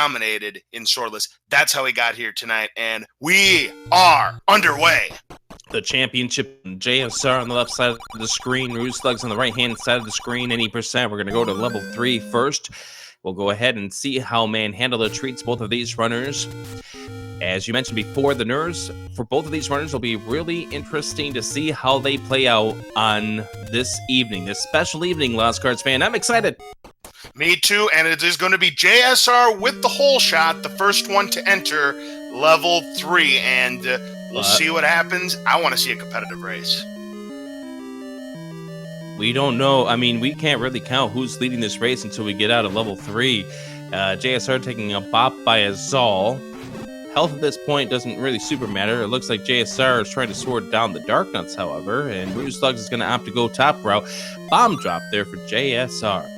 dominated in Swordless. That's how he got here tonight, and we are underway. The championship, JSR on the left side of the screen, rooslugs on the right-hand side of the screen, any percent. We're going to go to level 3 first. We'll go ahead and see how Manhandler treats both of these runners. As you mentioned before, the nerves for both of these runners will be really interesting to see how they play out on this evening, this special evening, Lost Cards fan. I'm excited. Me too, and it is going to be JSR with the hole shot, the first one to enter level 3, and we'll see what happens. I want to see a competitive race. We don't know. I mean, we can't really count who's leading this race until we get out of level 3. JSR taking a bop by a Zal. Health at this point doesn't really super matter. It looks like JSR is trying to sword down the Dark Nuts, however, and rooslugs is going to opt to go top route. Bomb drop there for JSR.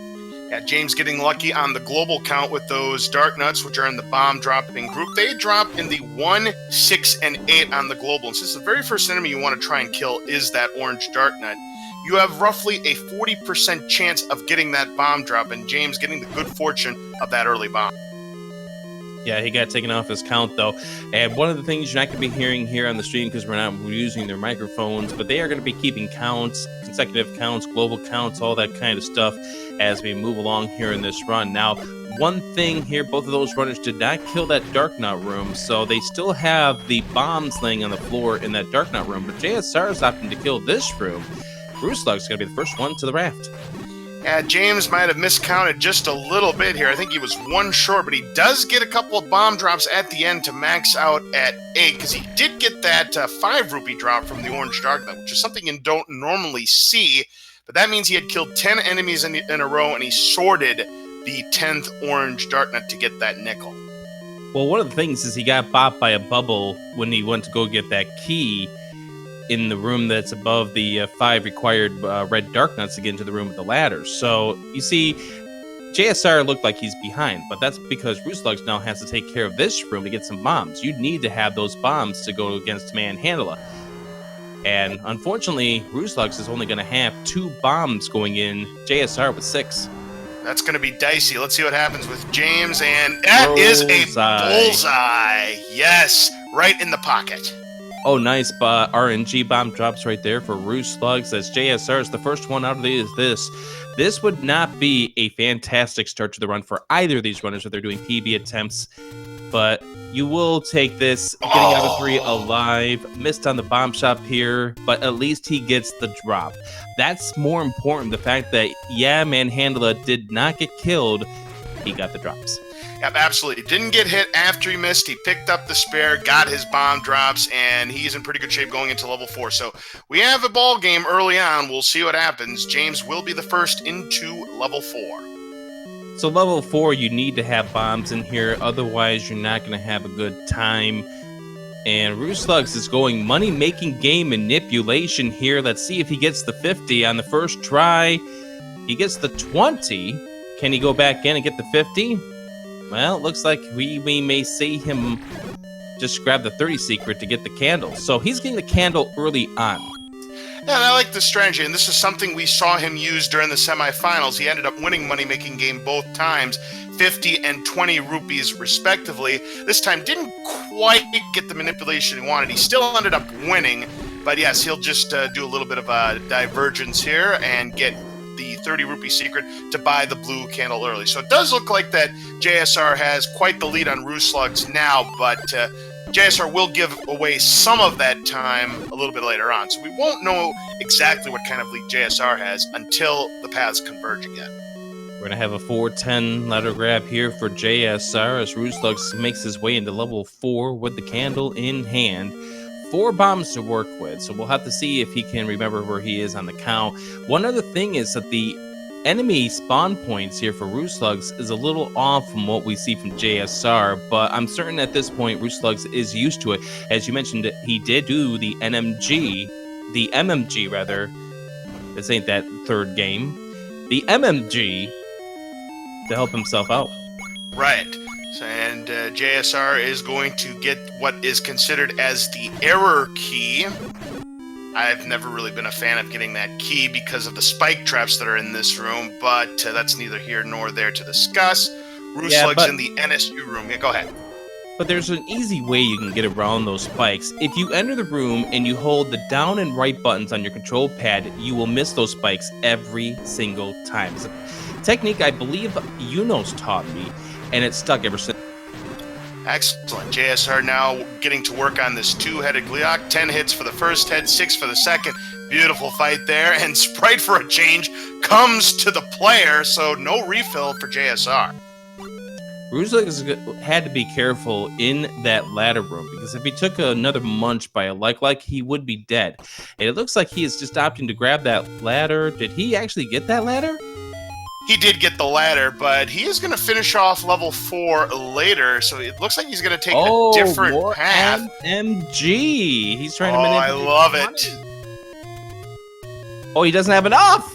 Yeah, James getting lucky on the global count with those Dark Nuts, which are in the bomb dropping group. They drop in the 1, 6, and 8 on the global. And since the very first enemy you want to try and kill is that orange Dark Nut, you have roughly a 40% chance of getting that bomb drop, and James getting the good fortune of that early bomb. Yeah, he got taken off his count, though. And one of the things you're not going to be hearing here on the stream because we're not using their microphones, but they are going to be keeping counts, consecutive counts, global counts, all that kind of stuff as we move along here in this run. Now, one thing here, both of those runners did not kill that Dark Nut room, so they still have the bombs laying on the floor in that Dark Nut room, but JSR is opting to kill this room. Rooslugs is going to be the first one to the raft. Yeah, James might have miscounted just a little bit here. I think he was 1 short, but he does get a couple of bomb drops at the end to max out at 8, because he did get that 5 rupee drop from the orange Dark Nut, which is something you don't normally see, but that means he had killed 10 enemies in a row, and he sorted the 10th orange Dark Nut to get that nickel. Well, one of the things is he got bopped by a bubble when he went to go get that key in the room that's above the 5 required red Dark Nuts to get into the room with the ladder. So, you see, JSR looked like he's behind, but that's because rooslugs now has to take care of this room to get some bombs. You need to have those bombs to go against Manhandler. And unfortunately, rooslugs is only going to have 2 bombs going in, JSR with 6. That's going to be dicey. Let's see what happens with James, and that is a bullseye. Yes, right in the pocket. Oh, nice RNG bomb drops right there for rooslugs as JSR is the first one out of this. This would not be a fantastic start to the run for either of these runners if they're doing PB attempts, but you will take this getting out of 3 alive. Missed on the bomb shop here, but at least he gets the drop. That's more important, the fact that, yeah, Manhandler did not get killed. He got the drops. Yep, absolutely. Didn't get hit after he missed. He picked up the spare, got his bomb drops, and he's in pretty good shape going into level 4. So we have a ball game early on. We'll see what happens. James will be the first into level 4. So level 4, you need to have bombs in here. Otherwise, you're not going to have a good time. And rooslugs is going money-making game manipulation here. Let's see if he gets the 50 on the first try. He gets the 20. Can he go back in and get the 50? Well, it looks like we may see him just grab the 30 secret to get the candle. So he's getting the candle early on. Yeah, and I like the strategy, and this is something we saw him use during the semifinals. He ended up winning money-making game both times, 50 and 20 rupees respectively. This time didn't quite get the manipulation he wanted. He still ended up winning, but yes, he'll just do a little bit of a divergence here and get the 30 rupee secret to buy the blue candle early. So it does look like that JSR has quite the lead on rooslugs now, but JSR will give away some of that time a little bit later on. So we won't know exactly what kind of lead JSR has until the paths converge again. We're going to have a 410 ladder grab here for JSR as rooslugs makes his way into level 4 with the candle in hand. 4 bombs to work with, so we'll have to see if he can remember where he is on the count. One other thing is that the enemy spawn points here for rooslugs is a little off from what we see from JSR, but I'm certain at this point rooslugs is used to it. As you mentioned, he did do the MMG rather. This ain't that third game. The MMG to help himself out. Right. And JSR is going to get what is considered as the error key. I've never really been a fan of getting that key because of the spike traps that are in this room, but that's neither here nor there to discuss. Rooslugs but- in the NSU room. Yeah, go ahead. But there's an easy way you can get around those spikes. If you enter the room and you hold the down and right buttons on your control pad, you will miss those spikes every single time. It's a technique I believe Yunos taught me, and it's stuck ever since. Excellent. JSR now getting to work on this two-headed Gleeok. 10 hits for the first head, 6 for the second. Beautiful fight there. And Sprite, for a change, comes to the player, so no refill for JSR. Rooslugs had to be careful in that ladder room, because if he took another munch by a like, he would be dead. And it looks like he is just opting to grab that ladder. Did he actually get that ladder? He did get the ladder, but he is going to finish off level 4 later, so it looks like he's going to take a different path. MG! He's trying to I manipulate love money. it. Oh, he doesn't have enough!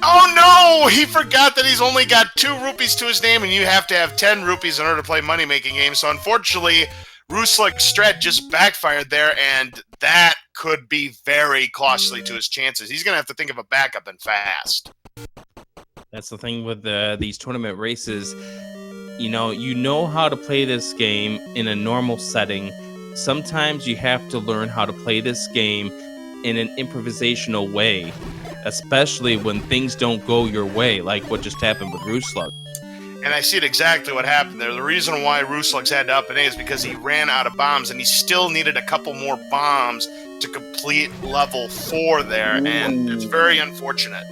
Oh no! He forgot that he's only got 2 rupees to his name, and you have to have 10 rupees in order to play money-making games. So unfortunately, Rooslugs' strat just backfired there, and that could be very costly to his chances. He's going to have to think of a backup and fast. That's the thing with these tournament races. You know how to play this game in a normal setting. Sometimes you have to learn how to play this game in an improvisational way, especially when things don't go your way, like what just happened with Rooslug. And I see it exactly what happened there. The reason why Rooslugs had to up and A is because he ran out of bombs, and he still needed a couple more bombs to complete level 4 there, and it's very unfortunate.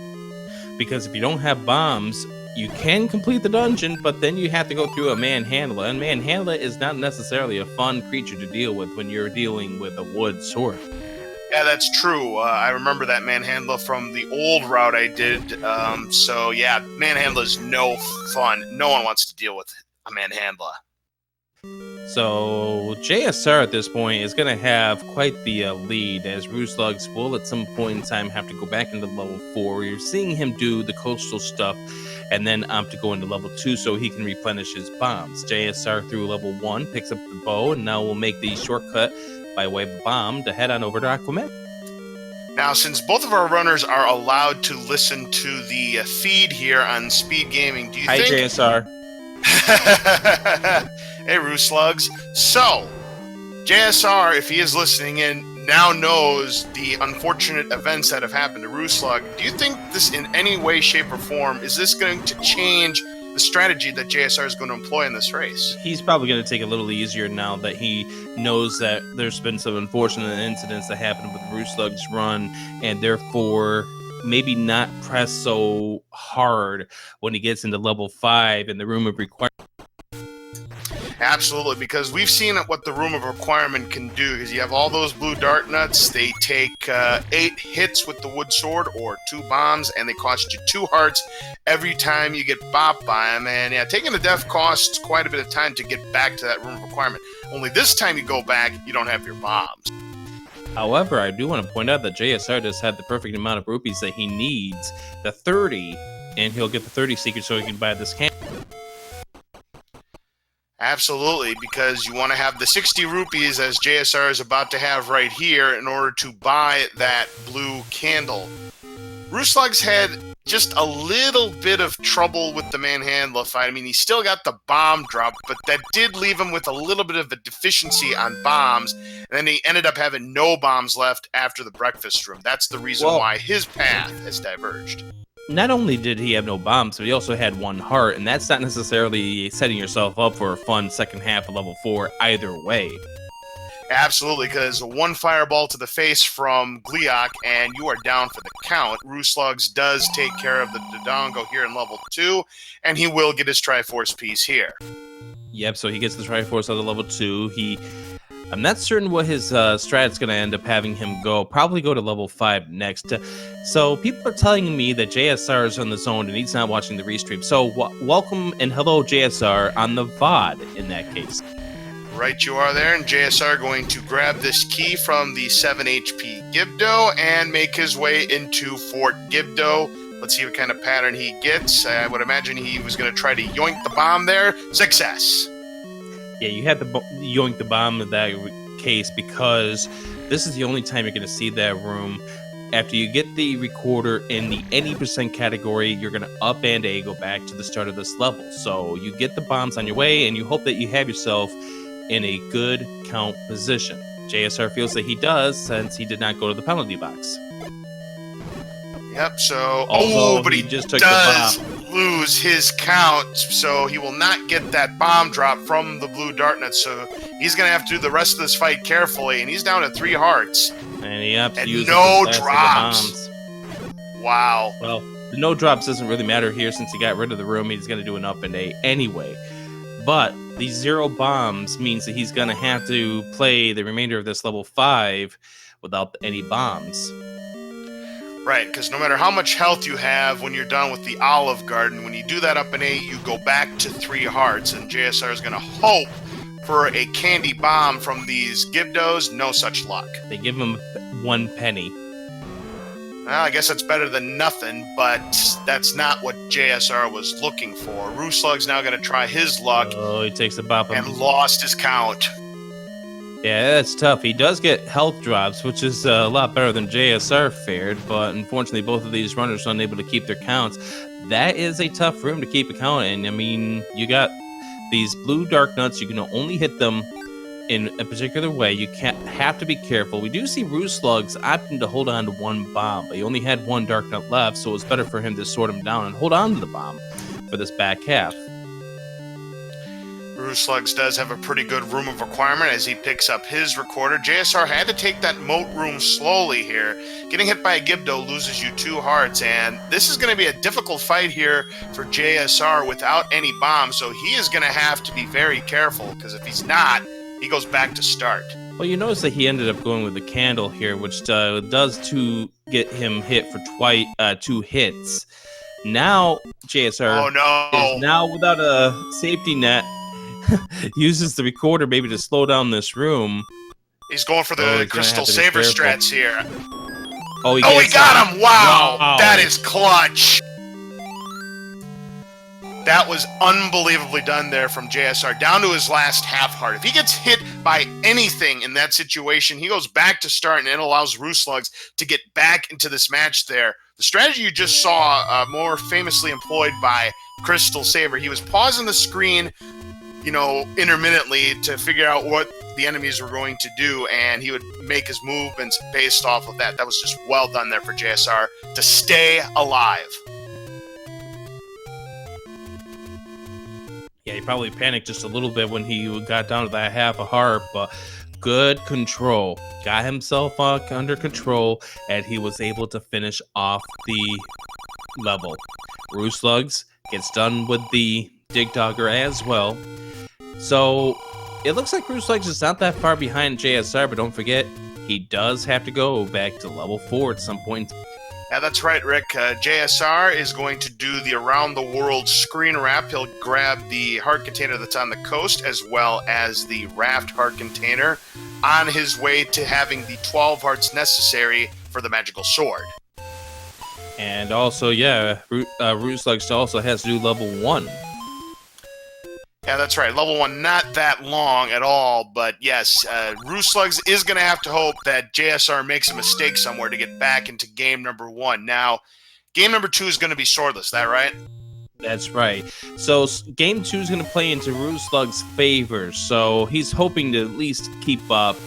Because if you don't have bombs, you can complete the dungeon, but then you have to go through a manhandler, and manhandler is not necessarily a fun creature to deal with when you're dealing with a wood sword. Yeah, that's true. I remember that manhandler from the old route I did. So yeah, manhandler's no fun. No one wants to deal with a manhandler. So JSR at this point is going to have quite the lead, as Rooslugs will at some point in time have to go back into level 4. You're seeing him do the coastal stuff and then opt to go into level 2 so he can replenish his bombs. JSR through level 1 picks up the bow, and now we'll make the shortcut by way of a bomb to head on over to Aquaman. Now, since both of our runners are allowed to listen to the feed here on SpeedGaming, do you think... JSR. Hey, Rooslugs. So, JSR, if he is listening in, now knows the unfortunate events that have happened to Rooslug. Do you think this, in any way, shape, or form, is this going to change the strategy that JSR is going to employ in this race? He's probably going to take it a little easier now that he knows that there's been some unfortunate incidents that happened with Rooslugs' run, and therefore maybe not press so hard when he gets into level 5 in the room of requirement. Absolutely, because we've seen what the Room of Requirement can do, because you have all those blue dart nuts. They take 8 hits with the wood sword or 2 bombs, and they cost you 2 hearts every time you get bopped by them. And yeah, taking the death costs quite a bit of time to get back to that Room of Requirement. Only this time you go back, you don't have your bombs. However, I do want to point out that JSR just had the perfect amount of rupees that he needs, the 30, and he'll get the 30 secret so he can buy this can. Absolutely, because you want to have the 60 rupees, as JSR is about to have right here, in order to buy that blue candle. Rooslugs had just a little bit of trouble with the manhandler fight. I mean, he still got the bomb drop, but that did leave him with a little bit of a deficiency on bombs, and then he ended up having no bombs left after the breakfast room. That's the reason why his path has diverged. Not only did he have no bombs, but he also had 1 heart, and that's not necessarily setting yourself up for a fun second half of level 4 either way. Absolutely, because 1 fireball to the face from Gleeok, and you are down for the count. Rooslugs does take care of the Dodongo here in level 2, and he will get his Triforce piece here. Yep, so he gets the Triforce out of level 2. I'm not certain what his strat's going to end up having him go. Probably go to level 5 next. So people are telling me that JSR is on the zone and he's not watching the restream. So welcome and hello, JSR, on the VOD in that case. Right you are there, and JSR going to grab this key from the 7 HP Gibdo and make his way into Fort Gibdo. Let's see what kind of pattern he gets. I would imagine he was going to try to yoink the bomb there. Success! Yeah, you had to yoink the bomb in that case because this is the only time you're going to see that room. after you get the recorder in the any percent category, you're going to up and A go back to the start of this level. So you get the bombs on your way, and you hope that you have yourself in a good count position. JSR feels that he does, since he did not go to the penalty box. Yep, so... Although but he just took does the bomb. lose his count, so he will not get that bomb drop from the blue dartnut, so he's going to have to do the rest of this fight carefully, and he's down to 3 hearts. And he has to use no the drops. Wow. Well, the no drops doesn't really matter here since he got rid of the room. He's going to do an up and A anyway. But these 0 bombs means that he's going to have to play the remainder of this level 5 without any bombs. Right, because no matter how much health you have when you're done with the Olive Garden, when you do that up and A, you go back to 3 hearts, and JSR is going to hope for a candy bomb from these Gibdos. No such luck. They give him 1 penny. Well, I guess that's better than nothing, but that's not what JSR was looking for. Rooslug's now going to try his luck. Oh, he takes a bop and lost his count. Yeah, that's tough. He does get health drops, which is a lot better than JSR fared, but unfortunately both of these runners are unable to keep their counts. That is a tough room to keep a count in. I mean, you got these blue dark nuts. You can only hit them in a particular way. You have to be careful. We do see rooslugs opting to hold on to 1 bomb, but he only had 1 dark nut left, so it was better for him to sort him down and hold on to the bomb for this back half. Rooslugs does have a pretty good room of requirement as he picks up his recorder. JSR had to take that moat room slowly here. Getting hit by a Gibdo loses you 2 hearts, and this is going to be a difficult fight here for JSR without any bombs, so he is going to have to be very careful, because if he's not, he goes back to start. Well, you notice that he ended up going with the candle here, which does get him hit for 2 hits. Now, JSR is now without a safety net. Uses the recorder maybe to slow down this room. He's going for the Crystal Saver strats here. Oh, he got him! Wow! That is clutch! That was unbelievably done there from JSR, down to his last half heart. If he gets hit by anything in that situation, he goes back to start, and it allows Rooslugs to get back into this match there. The strategy you just saw, more famously employed by Crystal Saver, he was pausing the screen, intermittently to figure out what the enemies were going to do, and he would make his movements based off of that. That was just well done there for JSR to stay alive. Yeah, he probably panicked just a little bit when he got down to that half a heart, but good control. Got himself under control, and he was able to finish off the level. Rooslugs gets done with the Dig Dogger as well. So it looks like Rooslugs is not that far behind JSR, but don't forget, he does have to go back to level 4 at some point. Yeah, that's right, Rick. JSR is going to do the Around the World screen wrap. He'll grab the heart container that's on the coast, as well as the raft heart container, on his way to having the 12 hearts necessary for the magical sword. And also, Rooslugs also has to do level 1. Yeah, that's right. Level 1, not that long at all, but yes, Rooslugs is going to have to hope that JSR makes a mistake somewhere to get back into game number 1. Now, game number 2 is going to be swordless, is that right? That's right. So game 2 is going to play into Rooslugs' favor, so he's hoping to at least keep up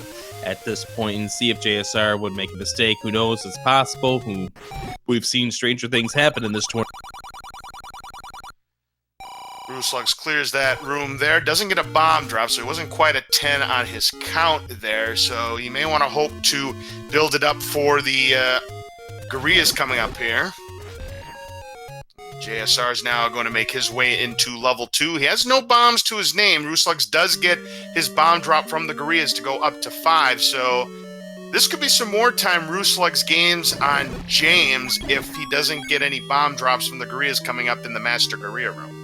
at this point and see if JSR would make a mistake. Who knows? It's possible. We've seen stranger things happen in this tournament. Rooslugs clears that room there. Doesn't get a bomb drop, so he wasn't quite a 10 on his count there. So you may want to hope to build it up for the Gorillas coming up here. JSR is now going to make his way into level 2. He has no bombs to his name. Rooslugs does get his bomb drop from the Gorillas to go up to 5. So this could be some more time Rooslugs games on James if he doesn't get any bomb drops from the Gorillas coming up in the Master Gorilla room.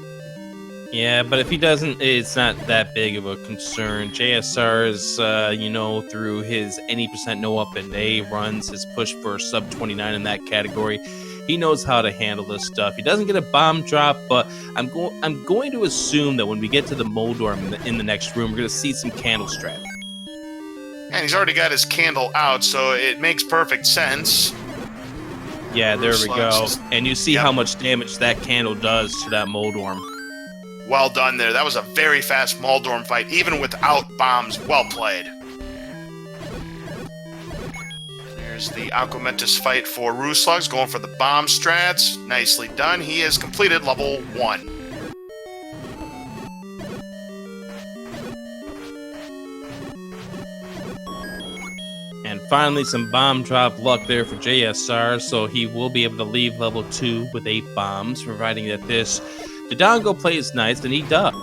Yeah, but if he doesn't, it's not that big of a concern. JSR is, through his any percent no up and A runs, his push for sub 29 in that category. He knows how to handle this stuff. He doesn't get a bomb drop, but I'm going to assume that when we get to the Moldor in the next room, we're going to see some candle strat. And he's already got his candle out, so it makes perfect sense. Yeah, there we go. Rooslugs. And you see how much damage that candle does to that Moldorm. Well done there. That was a very fast Moldorm fight, even without bombs. Well played. There's the Aquamentus fight for Rooslugs, going for the bomb strats. Nicely done. He has completed level 1. And finally, some bomb drop luck there for JSR, so he will be able to leave level 2 with 8 bombs, providing that this Dodongo plays nice, and he does.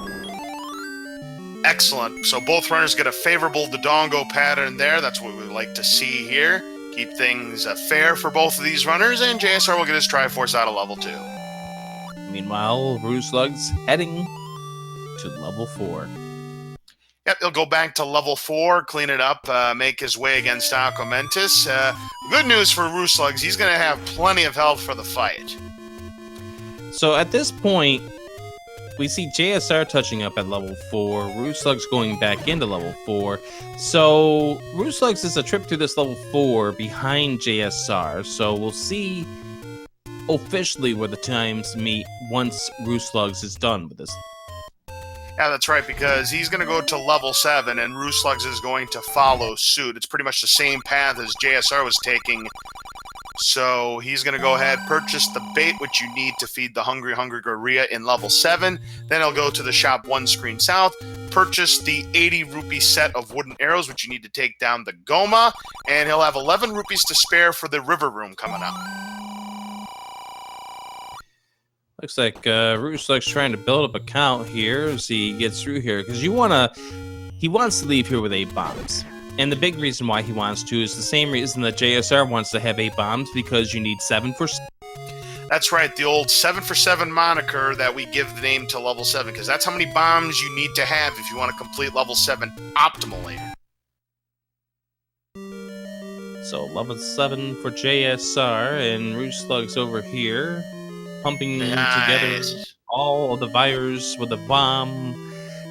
Excellent. So both runners get a favorable Dodongo pattern there. That's what we like to see here. Keep things fair for both of these runners, and JSR will get his Triforce out of level 2. Meanwhile, Rooslugs heading to level 4. Yep, he'll go back to level 4, clean it up, make his way against Aquamentus. Good news for Rooslugs, he's going to have plenty of health for the fight. So at this point, we see JSR touching up at level 4, Rooslugs going back into level 4. So Rooslugs is a trip through this level 4 behind JSR, so we'll see officially where the times meet once Rooslugs is done with this. Yeah, that's right, because he's going to go to level 7, and Rooslugs is going to follow suit. It's pretty much the same path as JSR was taking. So he's going to go ahead, purchase the bait, which you need to feed the Hungry Gorilla in level 7. Then he'll go to the shop one screen south, purchase the 80 rupee set of wooden arrows, which you need to take down the Goma, and he'll have 11 rupees to spare for the river room coming up. Looks like Rooslugs trying to build up a count here as he gets through here, because he wants to leave here with 8 bombs. And the big reason why he wants to is the same reason that JSR wants to have 8 bombs, because you need 7 for... That's right, the old 7 for 7 moniker that we give the name to level 7, because that's how many bombs you need to have if you want to complete level 7 optimally. So level 7 for JSR, and Rooslugs over here, pumping together all of the fires with a bomb.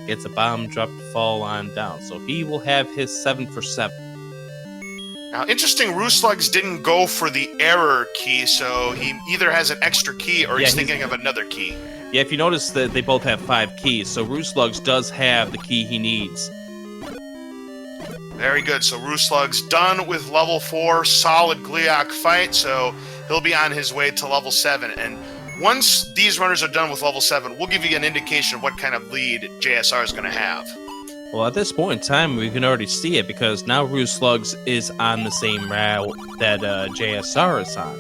Gets a bomb drop to fall on down. So he will have his 7 for 7. Now, interesting, Rooslugs didn't go for the error key, so he either has an extra key or he's thinking of another key. Yeah, if you notice that they both have 5 keys, so Rooslugs does have the key he needs. Very good. So Rooslugs done with level 4, solid Gliok fight, so he'll be on his way to level 7. And once these runners are done with level 7, we'll give you an indication of what kind of lead JSR is going to have. Well, at this point in time, we can already see it, because now Rooslugs is on the same route that JSR is on.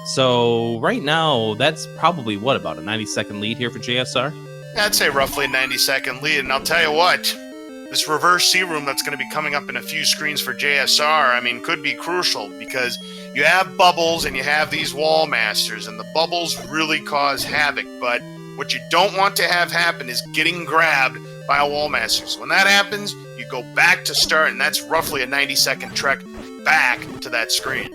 So right now, that's probably, what, about a 90-second lead here for JSR? I'd say roughly a 90-second lead, and I'll tell you what, this reverse C room that's going to be coming up in a few screens for JSR, I mean, could be crucial, because you have bubbles and you have these wall masters, and the bubbles really cause havoc, but what you don't want to have happen is getting grabbed by a wall master. So when that happens, you go back to start, and that's roughly a 90-second trek back to that screen.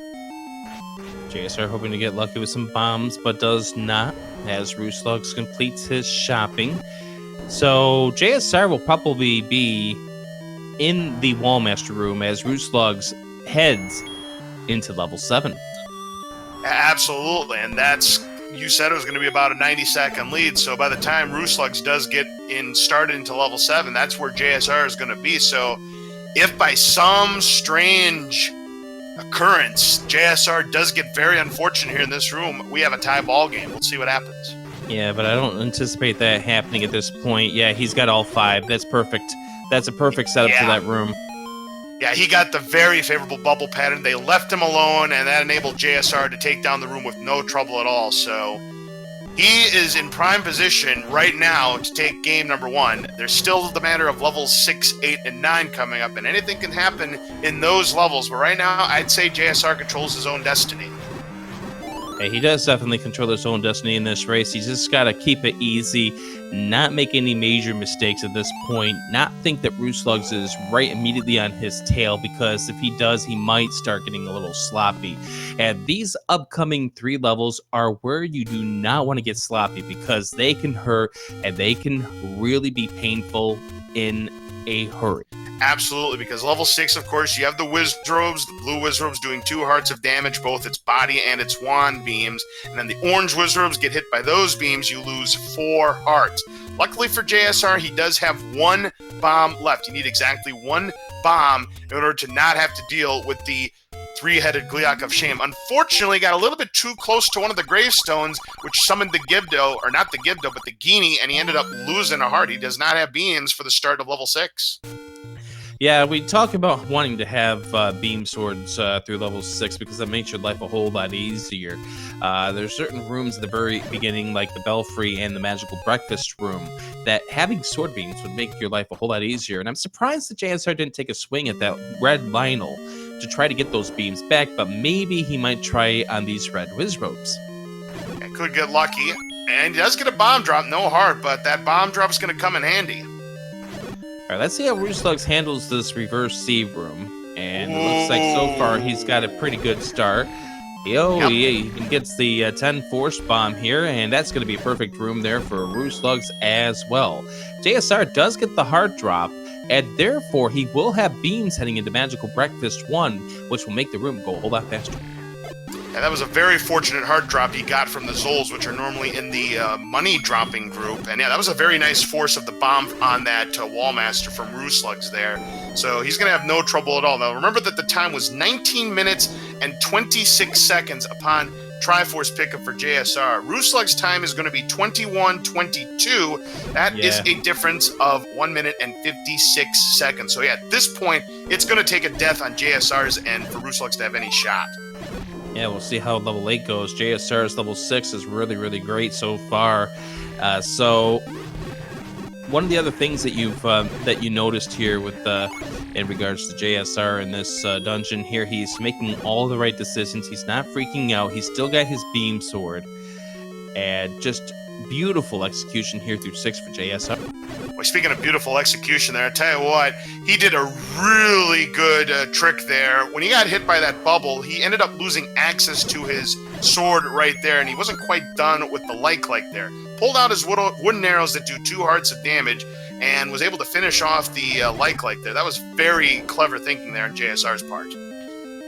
JSR hoping to get lucky with some bombs, but does not, as Rooslugs completes his shopping. So JSR will probably be in the Wallmaster room as Rooslugs heads into level 7. Absolutely, and that's, you said it was going to be about a 90-second lead, so by the time Rooslugs does get started into level 7, that's where JSR is going to be. So if by some strange occurrence JSR does get very unfortunate here in this room, we have a tie ball game. We'll see what happens. Yeah, but I don't anticipate that happening at this point. Yeah, he's got all 5. That's perfect. That's a perfect setup for that room. Yeah, he got the very favorable bubble pattern. They left him alone, and that enabled JSR to take down the room with no trouble at all. So he is in prime position right now to take game number 1. There's still the matter of levels 6, 8, and 9 coming up, and anything can happen in those levels. But right now, I'd say JSR controls his own destiny. Yeah, he does definitely control his own destiny in this race. He's just got to keep it easy, not make any major mistakes at this point, not think that Rooslugs is right immediately on his tail, because if he does, he might start getting a little sloppy. And these upcoming 3 levels are where you do not want to get sloppy, because they can hurt and they can really be painful in a hurry. Absolutely, because level 6, of course, you have the Wizrobes, the blue Wizrobes doing 2 hearts of damage, both its body and its wand beams, and then the orange Wizrobes get hit by those beams, you lose 4 hearts. Luckily for JSR, he does have 1 bomb left. You need exactly 1 bomb in order to not have to deal with the 3-headed Gliok of Shame. Unfortunately, got a little bit too close to one of the gravestones, which summoned the Gibdo, or not the Gibdo, but the Genie, and he ended up losing a heart. He does not have beams for the start of level 6. Yeah, we talk about wanting to have beam swords through level 6 because that makes your life a whole lot easier. There's certain rooms at the very beginning, like the Belfry and the Magical Breakfast room, that having sword beams would make your life a whole lot easier. And I'm surprised that JSR didn't take a swing at that red Lionel to try to get those beams back, but maybe he might try on these red Wizrobes. Yeah, could get lucky. And he does get a bomb drop, no heart, but that bomb drop is going to come in handy. All right, let's see how rooslugs handles this reverse sieve room. And it looks like so far he's got a pretty good start. He gets the 10 force bomb here, and that's going to be a perfect room there for rooslugs as well. JSR does get the heart drop, and therefore he will have beams heading into Magical Breakfast 1, which will make the room go a whole lot faster. Yeah, that was a very fortunate heart drop he got from the Zols, which are normally in the money dropping group. And yeah, that was a very nice force of the bomb on that Wallmaster from rooslugs there. So he's going to have no trouble at all. Now, remember that the time was 19 minutes and 26 seconds upon Triforce pickup for JSR. Rooslugs' time is going to be 21:22. That is a difference of 1 minute and 56 seconds. So yeah, at this point, it's going to take a death on JSR's end for Rooslugs to have any shot. Yeah, we'll see how level 8 goes. JSR's level 6 is really, really great so far. So one of the other things that you noticed here with in regards to JSR in this dungeon here, he's making all the right decisions. He's not freaking out. He's still got his beam sword, and just beautiful execution here through 6 for JSR. Well, speaking of beautiful execution there, I tell you what, he did a really good trick there. When he got hit by that bubble, he ended up losing access to his sword right there, and he wasn't quite done with the like there. Pulled out his wooden arrows that do 2 hearts of damage, and was able to finish off the like there. That was very clever thinking there on JSR's part.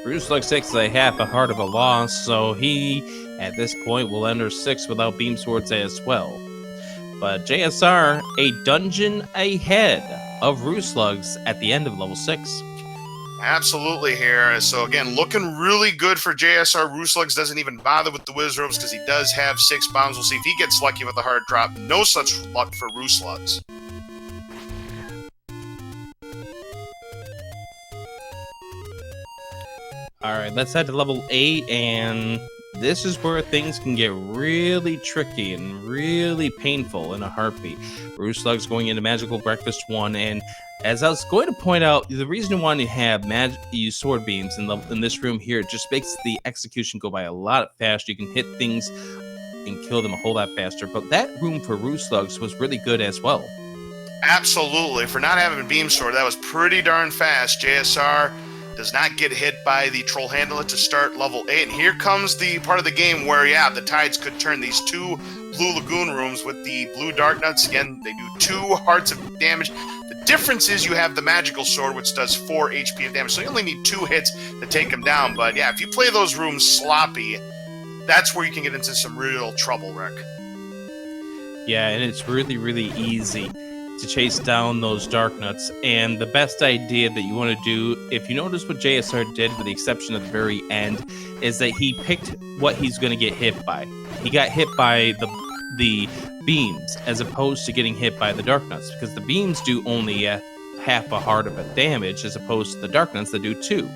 Rooslugs 6 is a half a heart of a loss, so he, at this point, will enter 6 without beam swords as well. But JSR, a dungeon ahead of rooslugs at the end of level 6. Absolutely here. So again, looking really good for JSR. Rooslugs doesn't even bother with the Wizrobes because he does have 6 bombs. We'll see if he gets lucky with the hard drop. No such luck for Rooslugs. Alright, let's head to level 8, and this is where things can get really tricky and really painful in a heartbeat. Rooslugs going into Magical Breakfast 1, and as I was going to point out, the reason you want to have use sword beams in this room here, it just makes the execution go by a lot faster. You can hit things and kill them a whole lot faster, but that room for Rooslugs was really good as well. Absolutely. For not having a beam sword, that was pretty darn fast. JSR does not get hit by the Troll Handler to start level 8. And here comes the part of the game where, yeah, the tides could turn. These 2 Blue Lagoon rooms with the blue Dark Nuts. Again, they do 2 hearts of damage. The difference is you have the Magical Sword, which does 4 HP of damage. So you only need 2 hits to take him down. But yeah, if you play those rooms sloppy, that's where you can get into some real trouble, Rick. Yeah, and it's really, really easy to chase down those Dark Nuts. And the best idea that you want to do, if you notice what JSR did, with the exception of the very end, is that he picked what he's going to get hit by. He got hit by the beams as opposed to getting hit by the Dark Nuts, because the beams do only half a heart of a damage as opposed to the Dark Nuts that do 2.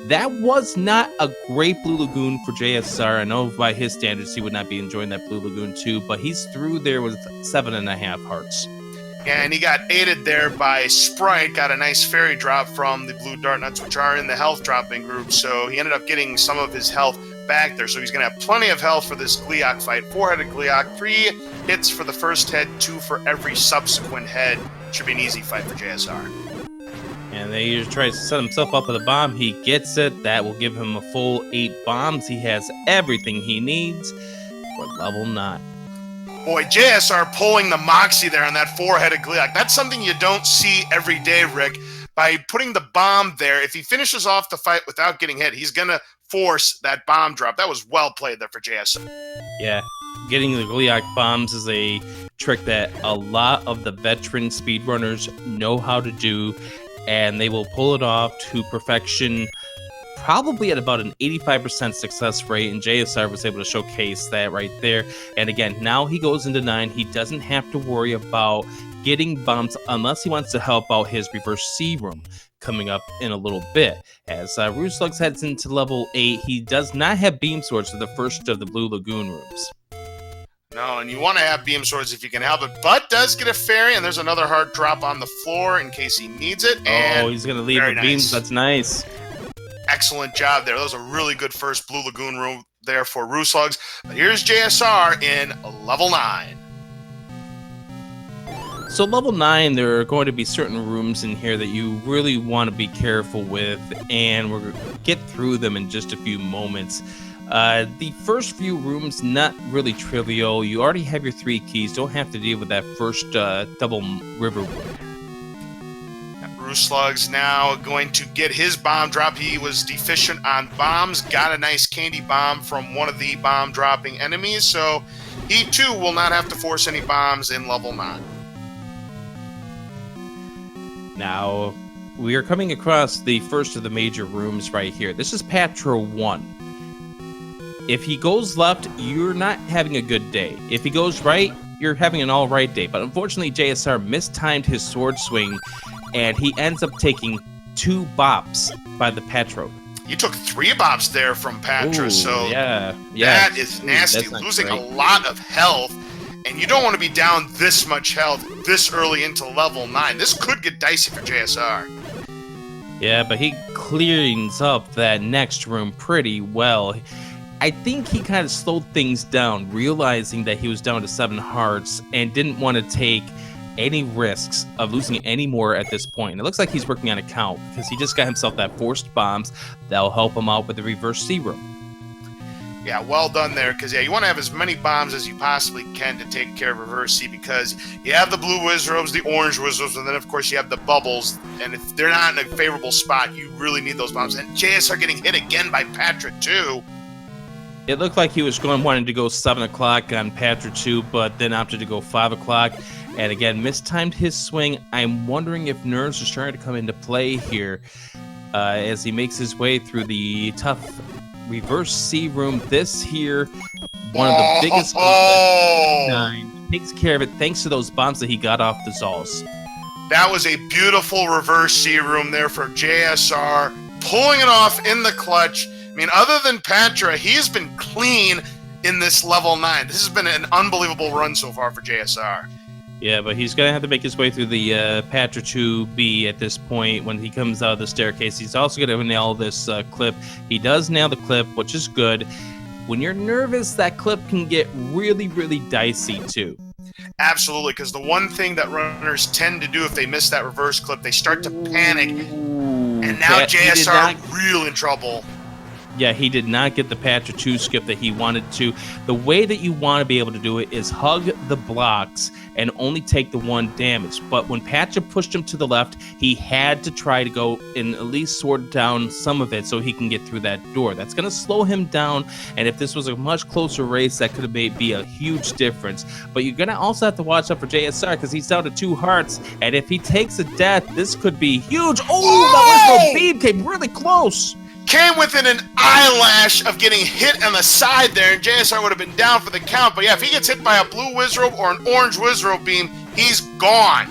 That was not a great Blue Lagoon for JSR. I know by his standards he would not be enjoying that Blue Lagoon too, but he's through there with 7.5 hearts. And he got aided there by Sprite, got a nice fairy drop from the blue Dart Nuts, which are in the health dropping group, so he ended up getting some of his health back there. So he's going to have plenty of health for this Gliok fight. 4-headed Gliok, 3 hits for the first head, 2 for every subsequent head. Should be an easy fight for JSR. And they just tries to set himself up with a bomb. He gets it. That will give him a full 8 bombs. He has everything he needs for level 9. Boy, JSR pulling the Moxie there on that 4-headed Gliok. That's something you don't see every day, Rick. by putting the bomb there. If he finishes off the fight without getting hit, he's going to force that bomb drop. That was well played there for JSR. Yeah, getting the Gliok bombs is a trick that a lot of the veteran speedrunners know how to do, and they will pull it off to perfection, probably at about an 85% success rate, and JSR was able to showcase that right there. And again, now he goes into 9. He doesn't have to worry about getting bombs unless he wants to help out his reverse C room coming up in a little bit. As rooslugs heads into level 8, he does not have beam swords for the first of the Blue Lagoon rooms. No, and you want to have beam swords if you can help it, but does get a fairy, and there's another hard drop on the floor in case he needs it. And he's going to leave the beams. That's nice. Excellent job there. That was a really good first Blue Lagoon room there for rooslugs. But here's JSR in level 9. So level 9, there are going to be certain rooms in here that you really want to be careful with, and we're going to get through them in just a few moments. The first few rooms, not really trivial. You already have your 3 keys. Don't have to deal with that first double river room. rooslugs now going to get his bomb drop. He was deficient on bombs. Got a nice candy bomb from one of the bomb dropping enemies, so he too will not have to force any bombs in level 9. Now, we are coming across the first of the major rooms right here. This is Patra 1. If he goes left, you're not having a good day. If he goes right, you're having an all-right day. But unfortunately, JSR mistimed his sword swing, and he ends up taking 2 bops by the Patra. You took 3 bops there from Patra, Ooh, so yeah. that is nasty. Losing great. A lot of health. And you don't want to be down this much health this early into level 9. This could get dicey for JSR. Yeah, but he cleans up that next room pretty well. I think he kind of slowed things down, realizing that he was down to 7 hearts and didn't want to take any risks of losing any more at this point. And it looks like he's working on a count because he just got himself that forced bombs that'll help him out with the reverse C room. Yeah, well done there, because you want to have as many bombs as you possibly can to take care of reverse C, because you have the blue wizrobes, the orange wizrobes, and then of course you have the bubbles, and if they're not in a favorable spot, you really need those bombs. And JSR getting hit again by Patra too. It looked like he was wanting to go 7 o'clock on Patra 2, but then opted to go 5 o'clock, and again mistimed his swing. I'm wondering if nerves are starting to come into play here as he makes his way through the tough reverse C room. This here, one of the biggest takes care of it thanks to those bombs that he got off the Zals. That was a beautiful reverse C room there for JSR, pulling it off in the clutch. I mean, other than Patra, he's been clean in this level 9. This has been an unbelievable run so far for JSR. Yeah, but he's going to have to make his way through the Patra 2B at this point when he comes out of the staircase. He's also going to nail this clip. He does nail the clip, which is good. When you're nervous, that clip can get really, really dicey too. Absolutely, because the one thing that runners tend to do if they miss that reverse clip, they start to panic. And now JSR real in trouble. Yeah, he did not get the Patra 2 skip that he wanted to. The way that you want to be able to do it is hug the blocks and only take the 1 damage. But when Patra pushed him to the left, he had to try to go and at least sword down some of it so he can get through that door. That's going to slow him down, and if this was a much closer race, that could be a huge difference. But you're going to also have to watch out for JSR because he's down to 2 hearts, and if he takes a death, this could be huge. Oh, that was no beam, came really close. Came within an eyelash of getting hit on the side there, and JSR would have been down for the count. But yeah, if he gets hit by a blue wizrobe or an orange wizrobe beam, he's gone.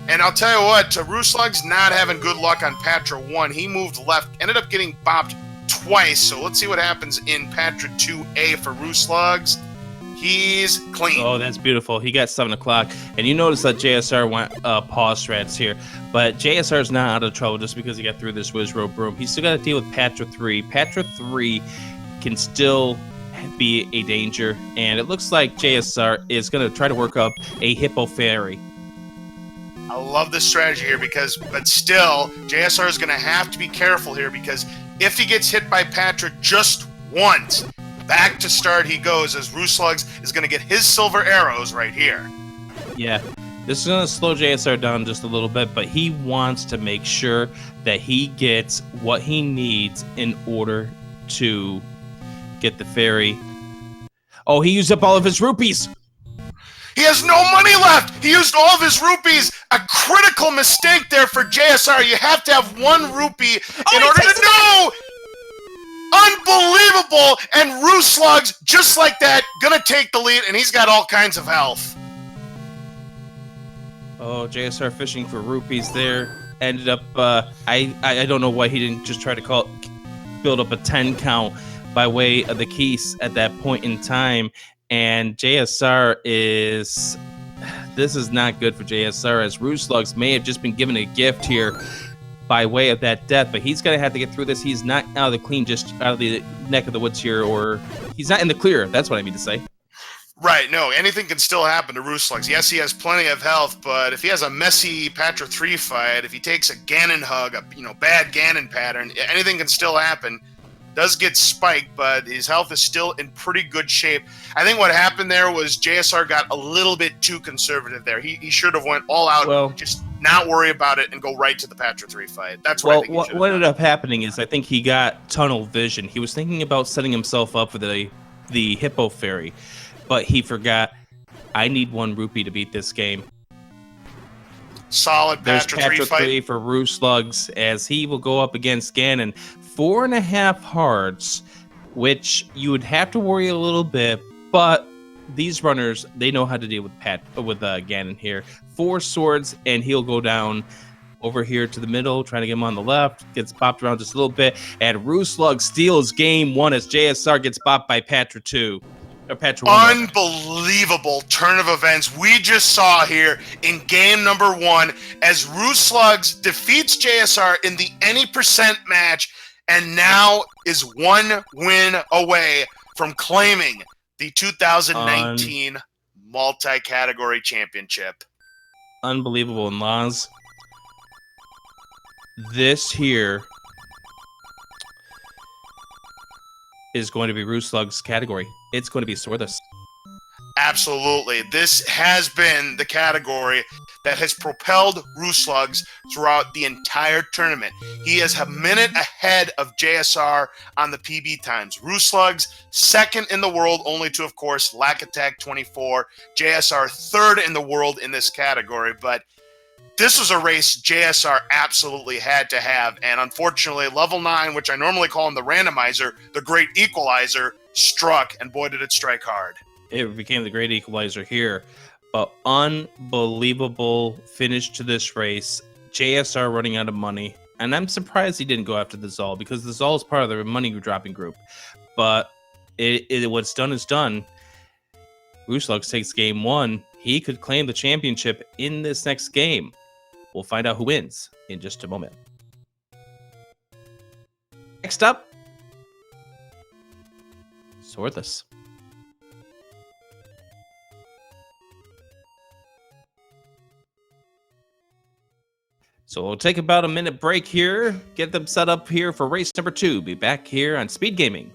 And I'll tell you what, rooslugs not having good luck on Patra 1. He moved left, ended up getting bopped twice. So let's see what happens in Patra 2A for rooslugs. He's clean. Oh, that's beautiful. He got 7 o'clock. And you notice that JSR went pause strats here. But JSR's not out of trouble just because he got through this wizrobe room. He's still got to deal with Patra 3. Patra 3 can still be a danger. And it looks like JSR is going to try to work up a hippo fairy. I love this strategy here but still, JSR is going to have to be careful here because if he gets hit by Patra just once, back to start he goes as rooslugs is going to get his silver arrows right here. Yeah, This is going to slow JSR down just a little bit, but he wants to make sure that he gets what he needs in order to get the ferry. Oh, he used up all of his rupees. He has no money left. He used all of his rupees. A critical mistake there for JSR. You have to have 1 rupee in order to know. Unbelievable. And rooslugs, just like that, gonna take the lead, and he's got all kinds of health. Oh, JSR fishing for rupees there. Ended up, I don't know why he didn't just try to build up a 10 count by way of the keys at that point in time. And JSR this is not good for JSR, as rooslugs may have just been given a gift here by way of that death, but he's going to have to get through this. He's not out of the clean, just out of the neck of the woods here, or he's not in the clear. That's what I mean to say. Right, no, anything can still happen to rooslugs. Yes, he has plenty of health, but if he has a messy Patra 3 fight, if he takes a Ganon hug, a bad Ganon pattern, anything can still happen. Does get spiked, but his health is still in pretty good shape. I think what happened there was JSR got a little bit too conservative there. He should have went all out, just not worry about it and go right to the Patra 3 fight. That's what I think he should have what ended up happening is I think he got tunnel vision. He was thinking about setting himself up for the Hippo Fairy, but he forgot, I need 1 rupee to beat this game. Solid Patra 3 fight for rooslugs, as he will go up against Ganon. 4.5 hearts, which you would have to worry a little bit, but these runners, they know how to deal with Ganon here. 4 swords, and he'll go down over here to the middle, trying to get him on the left. Gets bopped around just a little bit, and rooslugs steals game 1 as JSR gets bopped by Patra 2. Unbelievable turn of events we just saw here in game number 1 as rooslugs defeats JSR in the any percent match, and now is 1 win away from claiming the 2019 multi-category championship. Unbelievable. And Laz, this here is going to be rooslugs category. It's going to be Sorthus. Absolutely. This has been the category that has propelled rooslugs throughout the entire tournament. He is a minute ahead of JSR on the PB times. rooslugs second in the world, only to, of course, Lack Attack 24. JSR third in the world in this category. But this was a race JSR absolutely had to have. And unfortunately, level 9, which I normally call him the randomizer, the great equalizer, struck. And boy, did it strike hard. It became the great equalizer here. But unbelievable finish to this race. JSR running out of money. And I'm surprised he didn't go after the Zal, because the Zal is part of the money dropping group. But what's done is done. rooslugs takes game 1. He could claim the championship in this next game. We'll find out who wins in just a moment. Next up, Sorthus. So we'll take about a minute break here, get them set up here for race number 2. Be back here on Speed Gaming